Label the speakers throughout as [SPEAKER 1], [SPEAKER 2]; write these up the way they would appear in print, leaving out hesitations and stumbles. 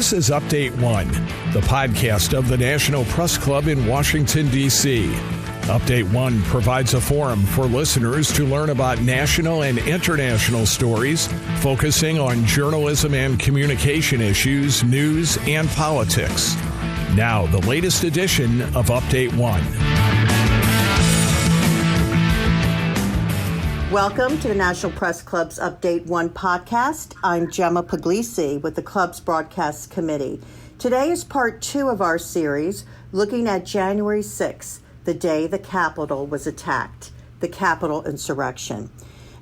[SPEAKER 1] This is Update One, the podcast of the National Press Club in Washington, D.C. Update One provides a forum for listeners to learn about national and international stories, focusing on journalism and communication issues, news, and politics. Now, the latest edition of Update One.
[SPEAKER 2] Welcome to the National Press Club's Update One podcast. I'm Gemma Puglisi with the club's Broadcast Committee. Today is part 2 of our series, looking at January 6th, the day the Capitol was attacked, the Capitol insurrection.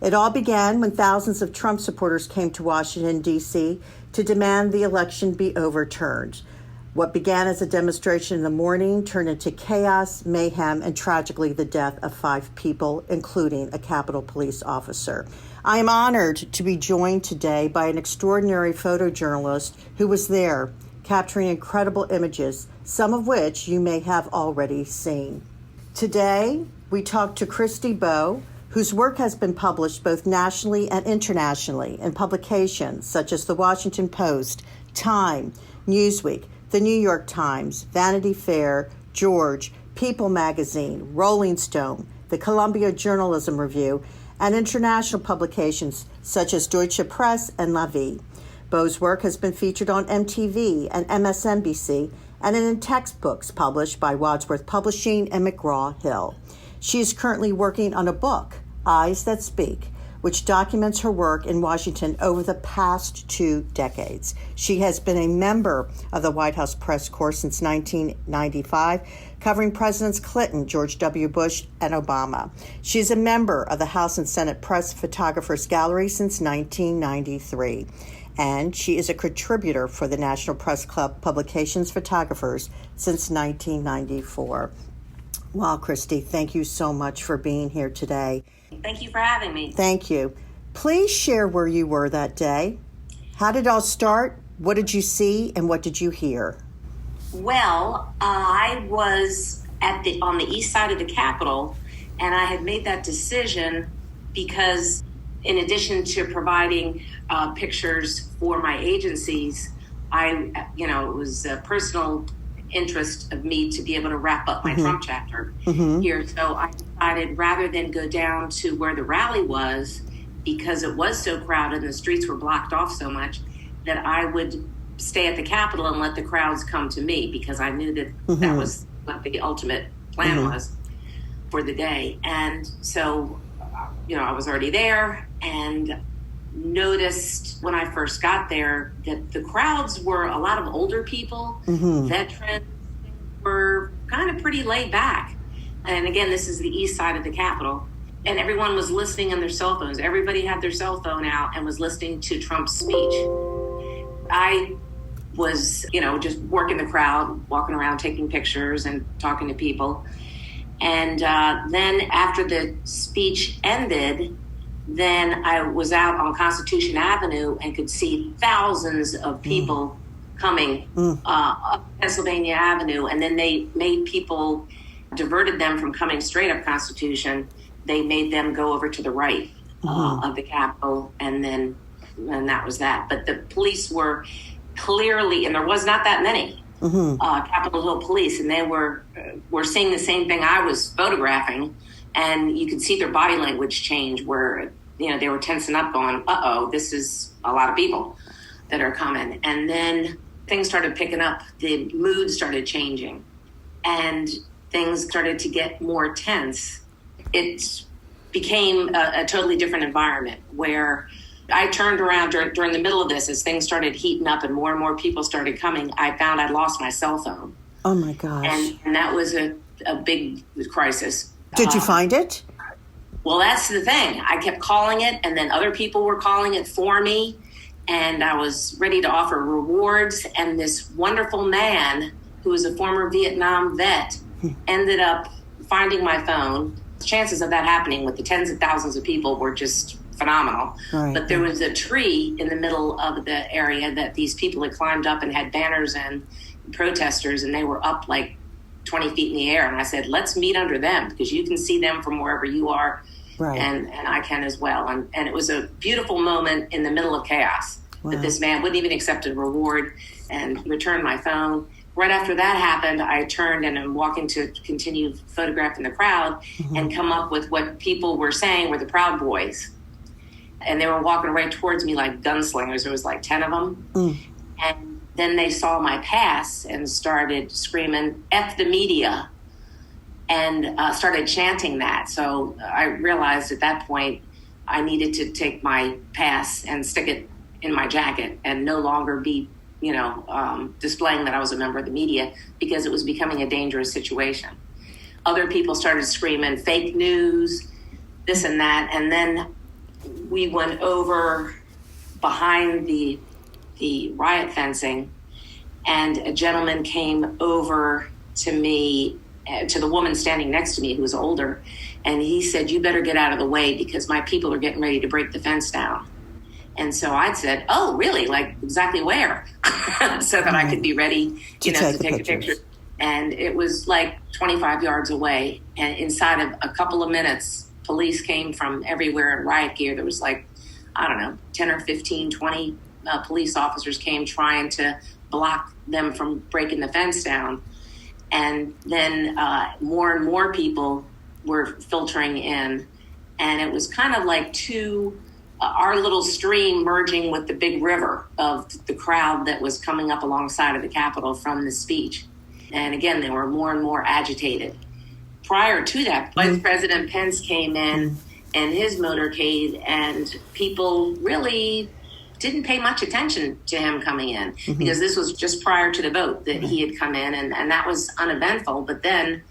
[SPEAKER 2] It all began when thousands of Trump supporters came to Washington, D.C. to demand the election be overturned. What began as a demonstration in the morning turned into chaos, mayhem, and tragically the death of 5 people, including a Capitol Police officer. I am honored to be joined today by an extraordinary photojournalist who was there, capturing incredible images, some of which you may have already seen. Today, we talk to Christy Bowe, whose work has been published both nationally and internationally in publications such as The Washington Post, Time, Newsweek, The New York Times, Vanity Fair, George, People Magazine, Rolling Stone, the Columbia Journalism Review, and international publications such as Deutsche Press and La Vie. Bowe's work has been featured on MTV and MSNBC and in textbooks published by Wadsworth Publishing and McGraw-Hill. She is currently working on a book, Eyes That Speak, which documents her work in Washington over the past 2 decades. She has been a member of the White House Press Corps since 1995, covering Presidents Clinton, George W. Bush, and Obama. She is a member of the House and Senate Press Photographers Gallery since 1993. And she is a contributor for the National Press Club Publications Photographers since 1994. Well, Christy, thank you so much for being here today.
[SPEAKER 3] Thank you for having me.
[SPEAKER 2] Thank you. Please share where you were that day. How did it all start? What did you see and what did you hear?
[SPEAKER 3] Well, I was on the east side of the Capitol, and I had made that decision because in addition to providing pictures for my agencies, it was a personal interest of me to be able to wrap up my Trump chapter here. So I decided rather than go down to where the rally was, because it was so crowded and the streets were blocked off so much, that I would stay at the Capitol and let the crowds come to me, because I knew that that was what the ultimate plan was for the day. And so, I was already there and noticed when I first got there that the crowds were a lot of older people, veterans, were kind of pretty laid back. And again, this is the east side of the Capitol. And everyone was listening on their cell phones. Everybody had their cell phone out and was listening to Trump's speech. I was, just working the crowd, walking around, taking pictures and talking to people. And then after the speech ended, then I was out on Constitution Avenue and could see thousands of people coming up Pennsylvania Avenue. And then they made people, diverted them from coming straight up Constitution. They made them go over to the right of the Capitol. And that was that. But the police were clearly, and there was not that many, Capitol Hill police. And they were seeing the same thing I was photographing. And you could see their body language change where, they were tensing up going, this is a lot of people that are coming. And then things started picking up. The mood started changing and things started to get more tense. It became a totally different environment where I turned around during the middle of this as things started heating up and more people started coming. I found I'd lost my cell phone.
[SPEAKER 2] Oh, my gosh.
[SPEAKER 3] And that was a big crisis.
[SPEAKER 2] Did you find it?
[SPEAKER 3] Well, that's the thing. I kept calling it, and then other people were calling it for me, and I was ready to offer rewards. And this wonderful man, who was a former Vietnam vet, ended up finding my phone. The chances of that happening with the tens of thousands of people were just phenomenal. Right. But there was a tree in the middle of the area that these people had climbed up and had banners and protesters, and they were up like 20 feet in the air. And I said, let's meet under them because you can see them from wherever you are. Right. And I can as well. And it was a beautiful moment in the middle of chaos.
[SPEAKER 2] Wow.
[SPEAKER 3] But this man wouldn't even accept a reward and returned my phone. Right after that happened, I turned and I'm walking to continue photographing the crowd and come up with what people were saying were the Proud Boys. And they were walking right towards me like gunslingers. There was like 10 of them. And then they saw my pass and started screaming, "F the media," and started chanting that. So I realized at that point I needed to take my pass and stick it in my jacket and no longer be, displaying that I was a member of the media, because it was becoming a dangerous situation. Other people started screaming fake news, this and that. And then we went over behind the riot fencing, and a gentleman came over to me, to the woman standing next to me who was older, and he said, "You better get out of the way because my people are getting ready to break the fence down." And so I said, "Oh, really? Like exactly where?" So that I could be ready, to take a picture. And it was like 25 yards away. And inside of a couple of minutes, police came from everywhere in riot gear. There was 10 or 15, 20 police officers came trying to block them from breaking the fence down. And then more and more people were filtering in. And it was kind of like our little stream merging with the big river of the crowd that was coming up alongside of the Capitol from the speech. And again, they were more and more agitated. Prior to that, Vice President Pence came in and his motorcade, and people really didn't pay much attention to him coming in because this was just prior to the vote that he had come in, and that was uneventful. But then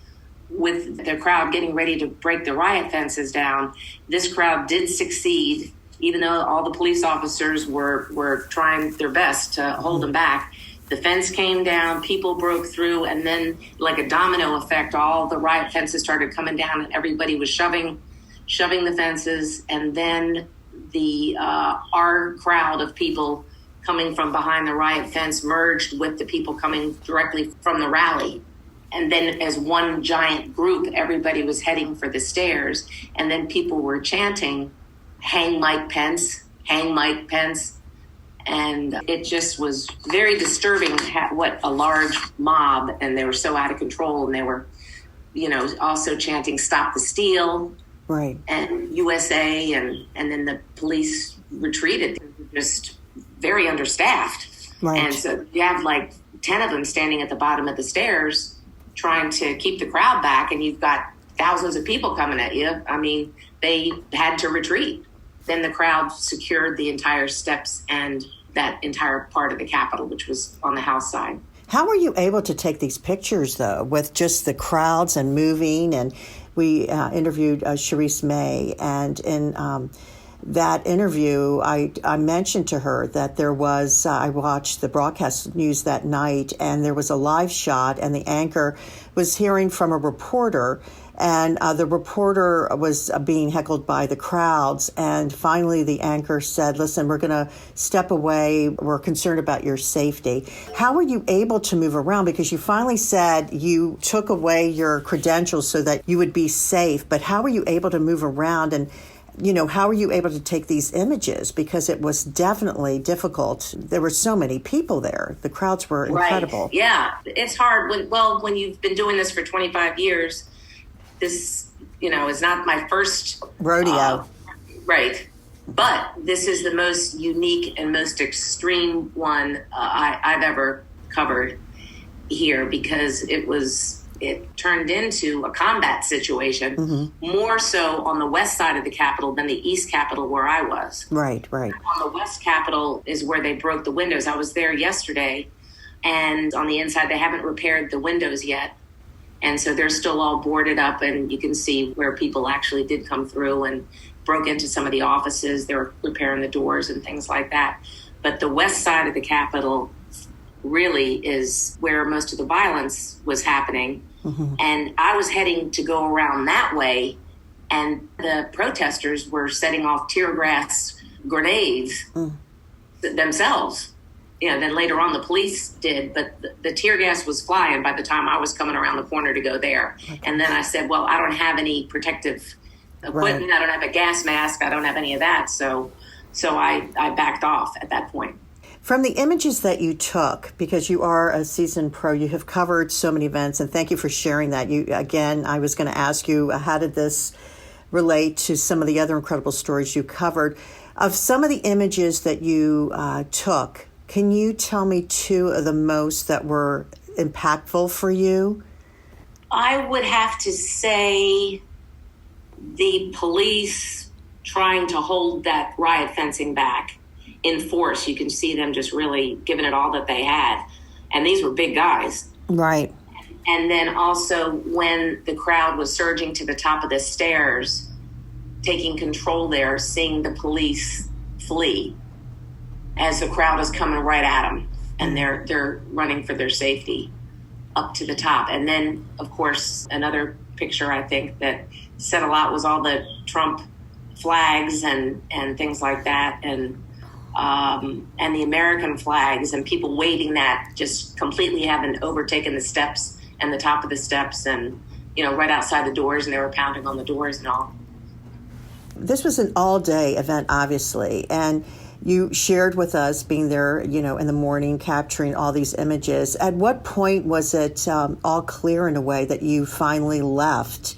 [SPEAKER 3] with the crowd getting ready to break the riot fences down, this crowd did succeed, even though all the police officers were trying their best to hold them back. The fence came down, people broke through, and then like a domino effect, all the riot fences started coming down and everybody was shoving the fences. And then our crowd of people coming from behind the riot fence merged with the people coming directly from the rally. And then as one giant group, everybody was heading for the stairs. And then people were chanting, "Hang Mike Pence, hang Mike Pence." And it just was very disturbing what a large mob, and they were so out of control, and they were, also chanting "Stop the Steal,"
[SPEAKER 2] right,
[SPEAKER 3] and USA, and then the police retreated. They were just very understaffed.
[SPEAKER 2] Right.
[SPEAKER 3] And so you have like 10 of them standing at the bottom of the stairs trying to keep the crowd back, and you've got thousands of people coming at you. I mean, they had to retreat. Then the crowd secured the entire steps and that entire part of the Capitol, which was on the House side.
[SPEAKER 2] How were you able to take these pictures, though, with just the crowds and moving? And we interviewed Charisse May, and in that interview, I mentioned to her that there was, I watched the broadcast news that night, and there was a live shot, and the anchor was hearing from a reporter, and the reporter was being heckled by the crowds. And finally, the anchor said, "Listen, we're going to step away. We're concerned about your safety." How were you able to move around? Because you finally said you took away your credentials so that you would be safe. But how were you able to move around? And, how were you able to take these images? Because it was definitely difficult. There were so many people there. The crowds were incredible.
[SPEAKER 3] Right. Yeah, it's hard. When you've been doing this for 25 years, this, is not my first
[SPEAKER 2] rodeo.
[SPEAKER 3] Right. But this is the most unique and most extreme one I've ever covered here, because it turned into a combat situation, more so on the west side of the Capitol than the east Capitol where I was.
[SPEAKER 2] Right.
[SPEAKER 3] On the west Capitol is where they broke the windows. I was there yesterday, and on the inside they haven't repaired the windows yet. And so they're still all boarded up, and you can see where people actually did come through and broke into some of the offices. They were repairing the doors and things like that. But the west side of the Capitol really is where most of the violence was happening. And I was heading to go around that way, and the protesters were setting off tear gas grenades themselves. Then later on the police did, but the tear gas was flying by the time I was coming around the corner to go there. Okay. And then I said, well, I don't have any protective equipment. Right. I don't have a gas mask. I don't have any of that. So So I backed off at that point.
[SPEAKER 2] From the images that you took, because you are a seasoned pro, you have covered so many events, and thank you for sharing that. I was going to ask you, how did this relate to some of the other incredible stories you covered? Of some of the images that you took, can you tell me two of the most that were impactful for you?
[SPEAKER 3] I would have to say the police trying to hold that riot fencing back in force. You can see them just really giving it all that they had. And these were big guys.
[SPEAKER 2] Right.
[SPEAKER 3] And then also when the crowd was surging to the top of the stairs, taking control there, seeing the police flee as the crowd is coming right at them. And they're running for their safety up to the top. And then, of course, another picture I think that said a lot was all the Trump flags and things like that, and the American flags, and people waving that, just completely having overtaken the steps and the top of the steps, and right outside the doors, and they were pounding on the doors and all.
[SPEAKER 2] This was an all-day event, obviously, and you shared with us being there, in the morning, capturing all these images. At what point was it all clear in a way that you finally left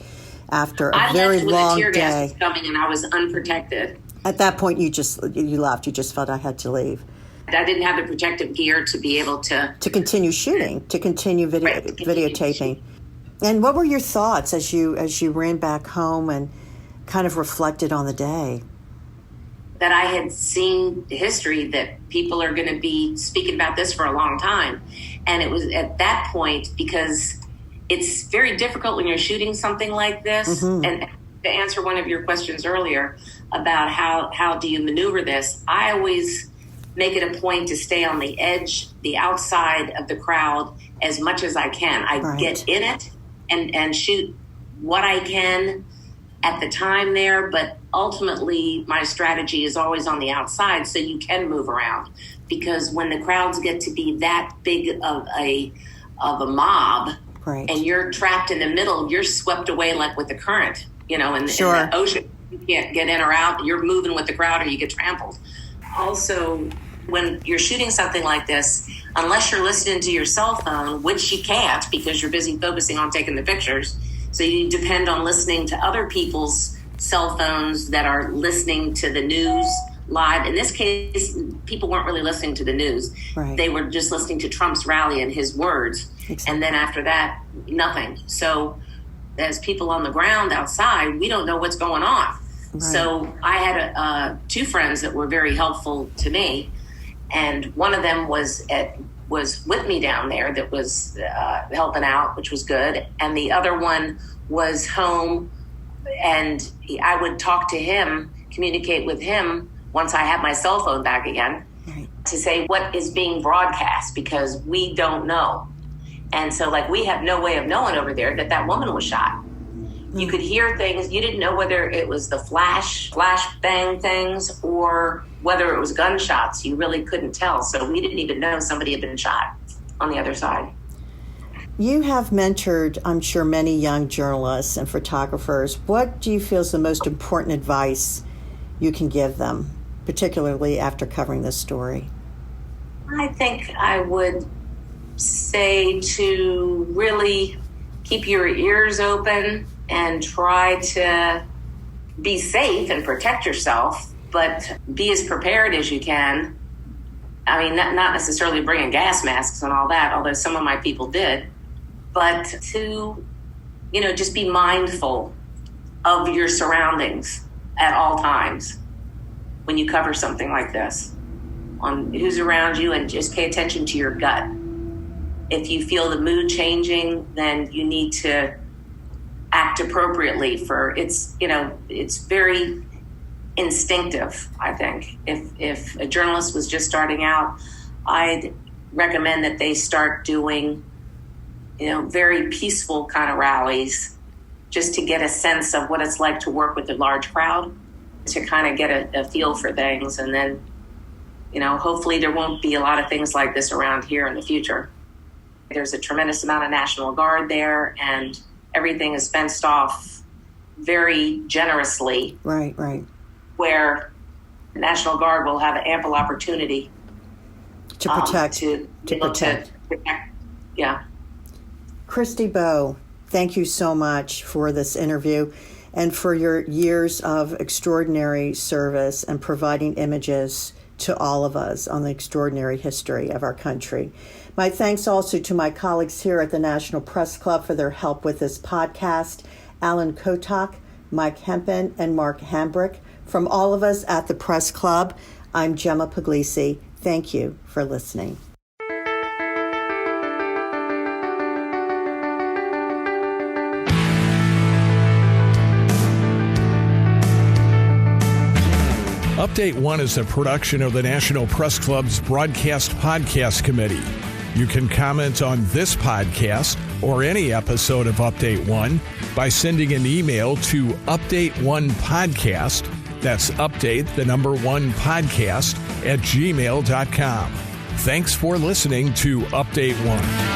[SPEAKER 2] after a very long day?
[SPEAKER 3] I left with a tear gas was coming, and I was unprotected.
[SPEAKER 2] At that point, you left. You just felt I had to leave.
[SPEAKER 3] I didn't have the protective gear to be able to
[SPEAKER 2] continue shooting, to continue videotaping. And what were your thoughts as you ran back home and kind of reflected on the day?
[SPEAKER 3] That I had seen history that people are going to be speaking about this for a long time. And it was at that point, because it's very difficult when you're shooting something like this. Mm-hmm. And to answer one of your questions earlier about how do you maneuver this, I always make it a point to stay on the edge, the outside of the crowd as much as I can. I get in it and shoot what I can at the time there, but ultimately my strategy is always on the outside so you can move around, because when the crowds get to be that big of a mob, right, and you're trapped in the middle, you're swept away like with the current, in the ocean. You can't get in or out. You're moving with the crowd or you get trampled. Also, when you're shooting something like this, unless you're listening to your cell phone, which you can't because you're busy focusing on taking the pictures, so you depend on listening to other people's cell phones that are listening to the news live. In this case, people weren't really listening to the news. Right. They were just listening to Trump's rally and his words. Exactly. And then after that, nothing. So as people on the ground outside, we don't know what's going on. Right. So I had two friends that were very helpful to me. And one of them was with me down there that was helping out, which was good. And the other one was home, and I would talk to him, communicate with him once I had my cell phone back again, right, to say what is being broadcast, because we don't know. And so we have no way of knowing over there that woman was shot. You could hear things. You didn't know whether it was the flash bang things or whether it was gunshots. You really couldn't tell. So we didn't even know somebody had been shot on the other side.
[SPEAKER 2] You have mentored, I'm sure, many young journalists and photographers. What do you feel is the most important advice you can give them, particularly after covering this story?
[SPEAKER 3] I think I would say to really keep your ears open and try to be safe and protect yourself, but be as prepared as you can. I mean, not necessarily bringing gas masks and all that, although some of my people did, but to, just be mindful of your surroundings at all times when you cover something like this, on who's around you, and just pay attention to your gut. If you feel the mood changing, then you need to act appropriately. It's very instinctive, I think. If a journalist was just starting out, I'd recommend that they start doing, very peaceful kind of rallies, just to get a sense of what it's like to work with a large crowd, to kind of get a feel for things. And then, hopefully there won't be a lot of things like this around here in the future. There's a tremendous amount of National Guard there, and everything is fenced off very generously.
[SPEAKER 2] Right.
[SPEAKER 3] Where the National Guard will have ample opportunity
[SPEAKER 2] to protect.
[SPEAKER 3] To protect. Yeah.
[SPEAKER 2] Christy Bowe, thank you so much for this interview and for your years of extraordinary service and providing images to all of us on the extraordinary history of our country. My thanks also to my colleagues here at the National Press Club for their help with this podcast, Alan Kotok, Mike Hempen, and Mark Hambrick. From all of us at the Press Club, I'm Gemma Puglisi. Thank you for listening.
[SPEAKER 1] Update 1 is a production of the National Press Club's Broadcast Podcast Committee. You can comment on this podcast or any episode of Update 1 by sending an email to update1podcast, that's update the number 1 podcast @gmail.com. Thanks for listening to Update 1.